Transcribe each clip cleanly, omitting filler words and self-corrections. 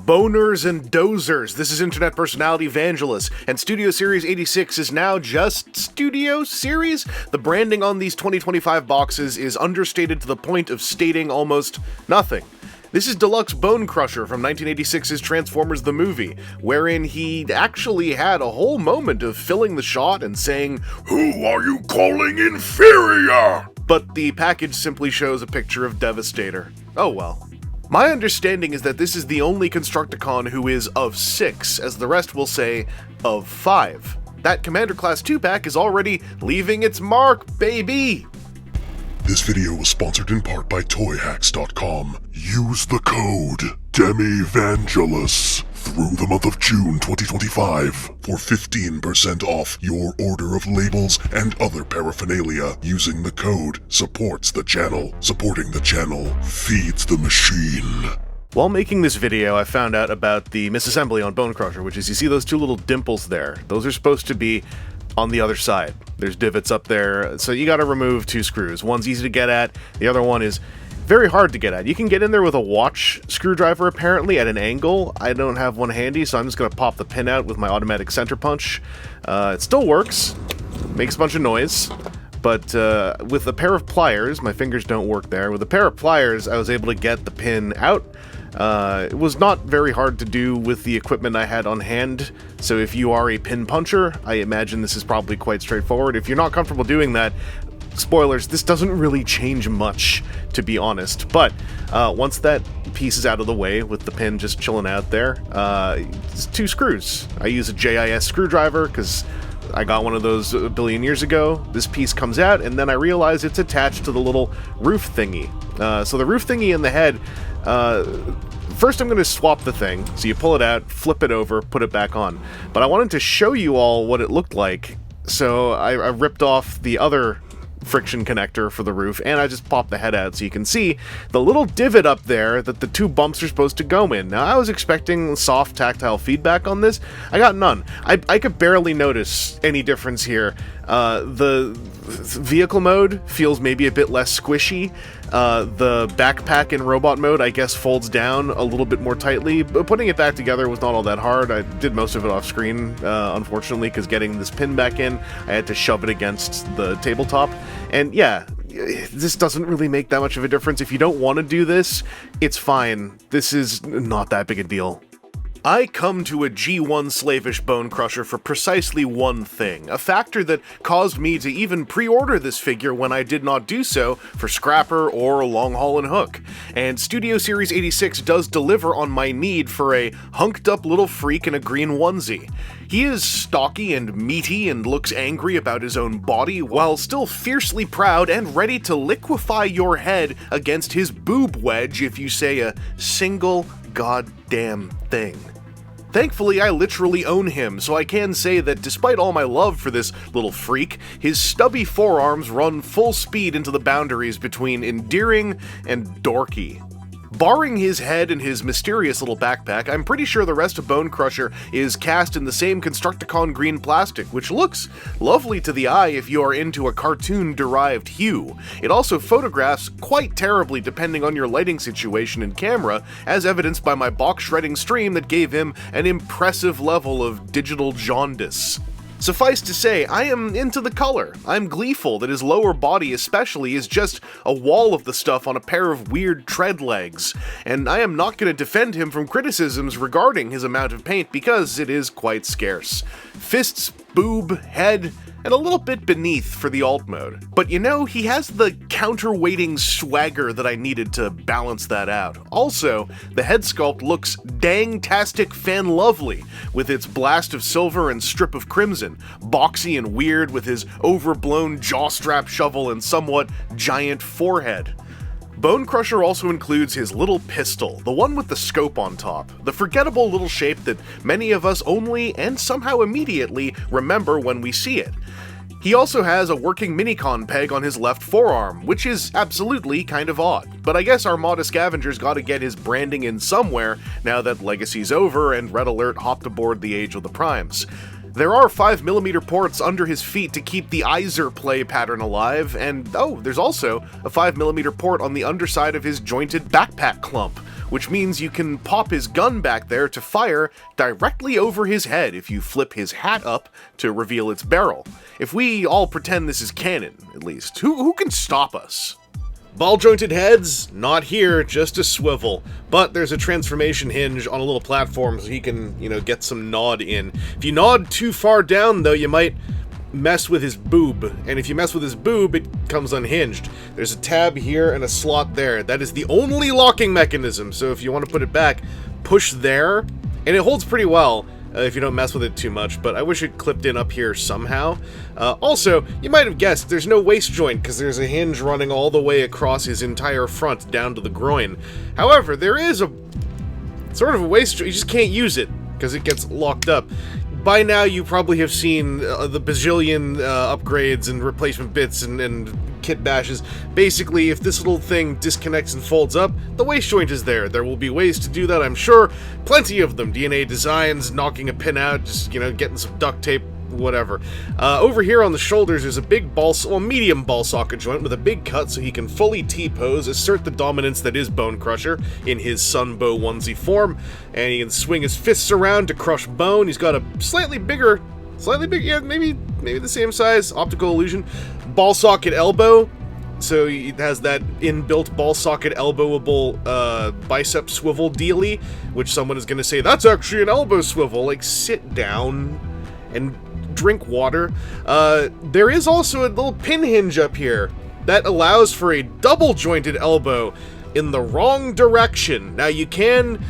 Boners and dozers, this is internet personality Vangelus, and Studio Series 86 is now just Studio Series? The branding on these 2025 boxes is understated to the point of stating almost nothing. This is Deluxe Bonecrusher from 1986's Transformers the Movie, wherein he actually had a whole moment of filling the shot and saying, "Who are you calling inferior?" But the package simply shows a picture of Devastator. Oh well. My understanding is that this is the only Constructicon who is of 6, as the rest will say of 5. That Commander Class 2-pack is already leaving its mark, baby! This video was sponsored in part by ToyHacks.com. Use the code DEMIVANGELUS through the month of June 2025 for 15% off your order of labels and other paraphernalia. Using the code supports the channel. Supporting the channel feeds the machine. While making this video, I found out about the misassembly on Bonecrusher, which is, you see those two little dimples there? Those are supposed to be on the other side. There's divots up there, so you gotta remove 2 screws. One's easy to get at, the other one is very hard to get at. You can get in there with a watch screwdriver, apparently, at an angle. I don't have one handy, so I'm just gonna pop the pin out with my automatic center punch. It still works, makes a bunch of noise, but with a pair of pliers, my fingers don't work there, with a pair of pliers I was able to get the pin out. It was not very hard to do with the equipment I had on hand, so if you are a pin puncher, I imagine this is probably quite straightforward. If you're not comfortable doing that, spoilers, this doesn't really change much, to be honest, but once that piece is out of the way, with the pin just chilling out there, it's 2 screws. I use a JIS screwdriver, because I got one of those a billion years ago. This piece comes out, and then I realize it's attached to the little roof thingy. So the roof thingy in the head, first I'm going to swap the thing. So you pull it out, flip it over, put it back on. But I wanted to show you all what it looked like, so I ripped off the other friction connector for the roof, and I just popped the head out so you can see the little divot up there that the 2 bumps are supposed to go in. Now, I was expecting soft tactile feedback on this. I got none. I could barely notice any difference here. The vehicle mode feels maybe a bit less squishy. The backpack in robot mode, I guess, folds down a little bit more tightly, but putting it back together was not all that hard. I did most of it off screen, unfortunately, because getting this pin back in, I had to shove it against the tabletop. And yeah, this doesn't really make that much of a difference. If you don't want to do this, it's fine. This is not that big a deal. I come to a G1 slavish Bonecrusher for precisely one thing, a factor that caused me to even pre-order this figure when I did not do so for Scrapper or Long Haul and Hook. And Studio Series 86 does deliver on my need for a hunked up little freak in a green onesie. He is stocky and meaty and looks angry about his own body, while still fiercely proud and ready to liquefy your head against his boob wedge if you say a single goddamn thing. Thankfully, I literally own him, so I can say that despite all my love for this little freak, his stubby forearms run full speed into the boundaries between endearing and dorky. Barring his head and his mysterious little backpack, I'm pretty sure the rest of Bonecrusher is cast in the same Constructicon green plastic, which looks lovely to the eye if you are into a cartoon-derived hue. It also photographs quite terribly depending on your lighting situation and camera, as evidenced by my box shredding stream that gave him an impressive level of digital jaundice. Suffice to say, I am into the color. I'm gleeful that his lower body especially is just a wall of the stuff on a pair of weird tread legs, and I am not going to defend him from criticisms regarding his amount of paint because it is quite scarce. Fists, boob, head, and a little bit beneath for the alt mode. But you know, he has the counterweighting swagger that I needed to balance that out. Also, the head sculpt looks dang-tastic fan-lovely, with its blast of silver and strip of crimson, boxy and weird with his overblown jawstrap shovel and somewhat giant forehead. Bonecrusher also includes his little pistol, the one with the scope on top, the forgettable little shape that many of us only, and somehow immediately, remember when we see it. He also has a working Minicon peg on his left forearm, which is absolutely kind of odd, but I guess Armada Scavenger's gotta get his branding in somewhere now that Legacy's over and Red Alert hopped aboard the Age of the Primes. There are 5mm ports under his feet to keep the Iser play pattern alive, and oh, there's also a 5mm port on the underside of his jointed backpack clump. which means you can pop his gun back there to fire directly over his head if you flip his hat up to reveal its barrel. If we all pretend this is canon, at least, who can stop us? Ball-jointed heads? Not here, just a swivel. But there's a transformation hinge on a little platform so he can, get some nod in. If you nod too far down, though, you might mess with his boob. And if you mess with his boob, it comes unhinged. There's a tab here and a slot there. That is the only locking mechanism, so if you want to put it back, push there. And it holds pretty well. If you don't mess with it too much, but I wish it clipped in up here somehow. Also, you might have guessed, there's no waist joint because there's a hinge running all the way across his entire front down to the groin. However, there is a sort of a waist joint, you just can't use it because it gets locked up. By now, you probably have seen the bajillion upgrades and replacement bits and kit bashes. Basically, if this little thing disconnects and folds up, the waist joint is there. There will be ways to do that, I'm sure. Plenty of them. DNA designs, knocking a pin out, just, getting some duct tape, whatever. Over here on the shoulders, there's a big medium ball socket joint with a big cut so he can fully T-pose, assert the dominance that is Bonecrusher in his Sunbow onesie form, and he can swing his fists around to crush bone. He's got a slightly bigger, yeah, maybe the same size, optical illusion, ball socket elbow. So he has that inbuilt ball socket elbowable bicep swivel dealy, which someone is going to say, that's actually an elbow swivel. Like, sit down and drink water. There is also a little pin hinge up here that allows for a double jointed elbow in the wrong direction. Now you can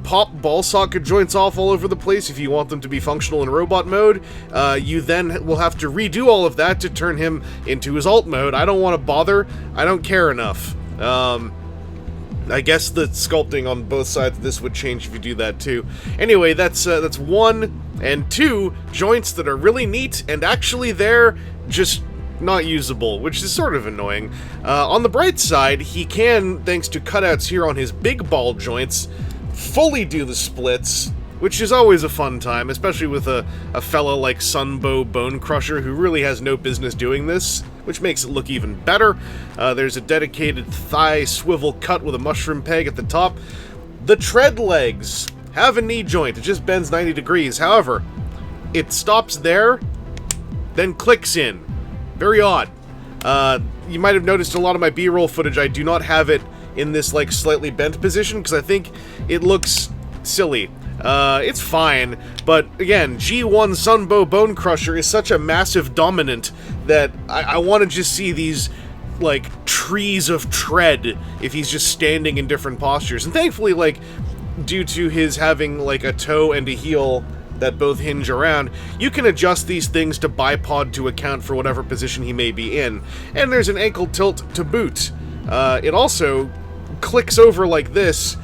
pop ball socket joints off all over the place if you want them to be functional in robot mode. You then will have to redo all of that to turn him into his alt mode. I don't want to bother. I don't care enough. I guess the sculpting on both sides of this would change if you do that too. Anyway, that's 1 and 2 joints that are really neat and actually they're just not usable, which is sort of annoying. On the bright side, he can, thanks to cutouts here on his big ball joints, fully do the splits, which is always a fun time, especially with a fella like Sunbow Bonecrusher who really has no business doing this, which makes it look even better. There's a dedicated thigh swivel cut with a mushroom peg at the top. The tread legs have a knee joint. It just bends 90 degrees. However, it stops there, then clicks in. Very odd. You might have noticed a lot of my B-roll footage, I do not have it in this, slightly bent position, because I think it looks silly. It's fine, but again, G1 Sunbow Bonecrusher is such a massive dominant that I want to just see these, trees of tread if he's just standing in different postures. And thankfully, due to his having, a toe and a heel that both hinge around, you can adjust these things to bipod to account for whatever position he may be in. And there's an ankle tilt to boot. It also clicks over like this.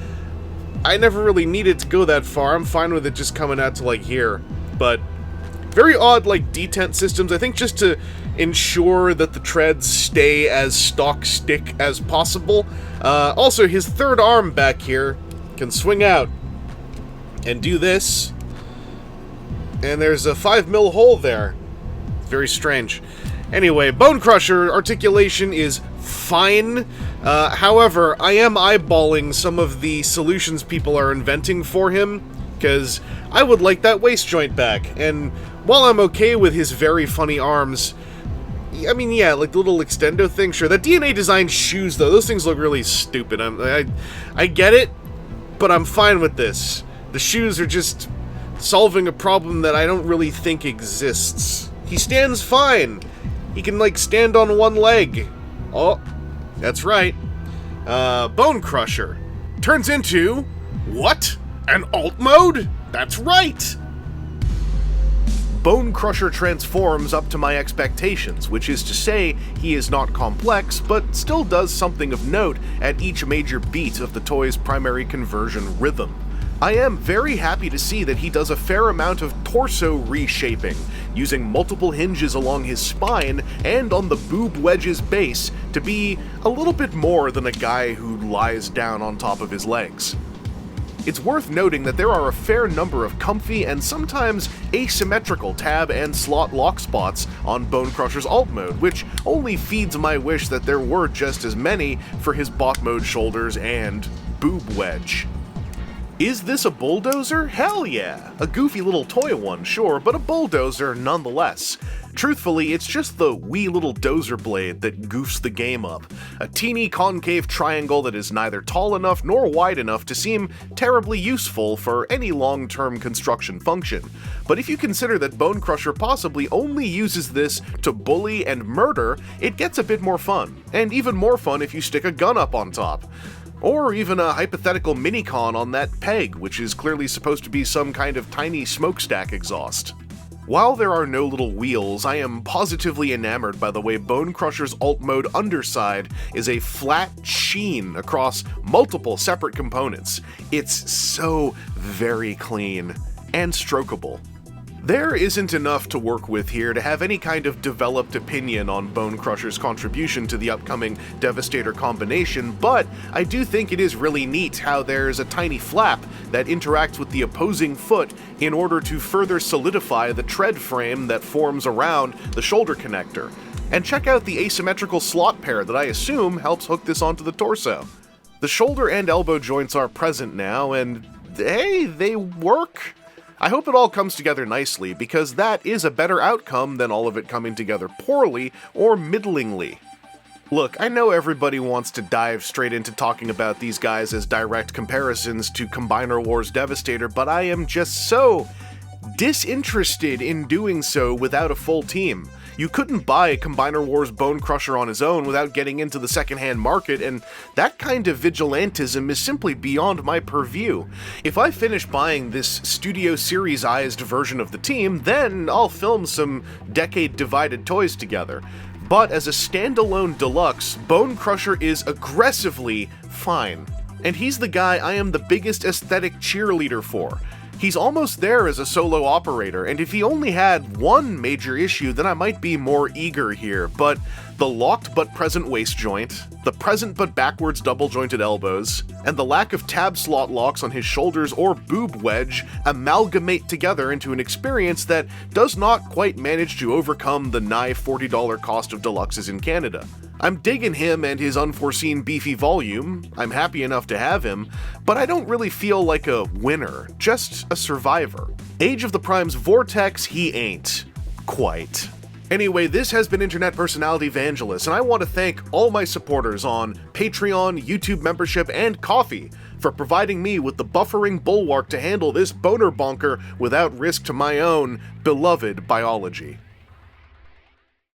I never really need it to go that far. I'm fine with it just coming out to here. But very odd detent systems, I think, just to ensure that the treads stay as stock stick as possible. Also, his third arm back here can swing out and do this. And there's a 5mm hole there. Very strange. Anyway, Bonecrusher articulation is fine. However, I am eyeballing some of the solutions people are inventing for him, because I would like that waist joint back. And while I'm okay with his very funny arms, I mean, yeah, the little extendo thing, sure. That DNA design shoes, though, those things look really stupid. I get it, but I'm fine with this. The shoes are just solving a problem that I don't really think exists. He stands fine. He can, stand on one leg. Oh, that's right. Bonecrusher turns into... what? An alt mode? That's right! Bonecrusher transforms up to my expectations, which is to say, he is not complex, but still does something of note at each major beat of the toy's primary conversion rhythm. I am very happy to see that he does a fair amount of torso reshaping, using multiple hinges along his spine and on the boob wedge's base to be a little bit more than a guy who lies down on top of his legs. It's worth noting that there are a fair number of comfy and sometimes asymmetrical tab and slot lock spots on Bonecrusher's alt mode, which only feeds my wish that there were just as many for his bot mode shoulders and boob wedge. Is this a bulldozer? Hell yeah! A goofy little toy one, sure, but a bulldozer nonetheless. Truthfully, it's just the wee little dozer blade that goofs the game up. A teeny concave triangle that is neither tall enough nor wide enough to seem terribly useful for any long-term construction function. But if you consider that Bonecrusher possibly only uses this to bully and murder, it gets a bit more fun. And even more fun if you stick a gun up on top. Or even a hypothetical minicon on that peg, which is clearly supposed to be some kind of tiny smokestack exhaust. While there are no little wheels, I am positively enamored by the way Bonecrusher's alt mode underside is a flat sheen across multiple separate components. It's so very clean and strokeable. There isn't enough to work with here to have any kind of developed opinion on Bonecrusher's contribution to the upcoming Devastator combination, but I do think it is really neat how there's a tiny flap that interacts with the opposing foot in order to further solidify the tread frame that forms around the shoulder connector. And check out the asymmetrical slot pair that I assume helps hook this onto the torso. The shoulder and elbow joints are present now, and hey, they work. I hope it all comes together nicely, because that is a better outcome than all of it coming together poorly or middlingly. Look, I know everybody wants to dive straight into talking about these guys as direct comparisons to Combiner Wars Devastator, but I am just so disinterested in doing so without a full team. You couldn't buy Combiner Wars Bonecrusher on his own without getting into the secondhand market, and that kind of vigilantism is simply beyond my purview. If I finish buying this Studio Series-ized version of the team, then I'll film some decade-divided toys together. But as a standalone deluxe, Bonecrusher is aggressively fine. And he's the guy I am the biggest aesthetic cheerleader for. He's almost there as a solo operator, and if he only had one major issue, then I might be more eager here, but the locked but present waist joint, the present but backwards double-jointed elbows, and the lack of tab slot locks on his shoulders or boob wedge amalgamate together into an experience that does not quite manage to overcome the nigh $40 cost of deluxes in Canada. I'm digging him and his unforeseen beefy volume, I'm happy enough to have him, but I don't really feel like a winner, just a survivor. Age of the Prime's Vortex, he ain't. Quite. Anyway, this has been internet personality Vangelus, and I want to thank all my supporters on Patreon, YouTube membership, and Ko-fi for providing me with the buffering bulwark to handle this boner bonker without risk to my own beloved biology.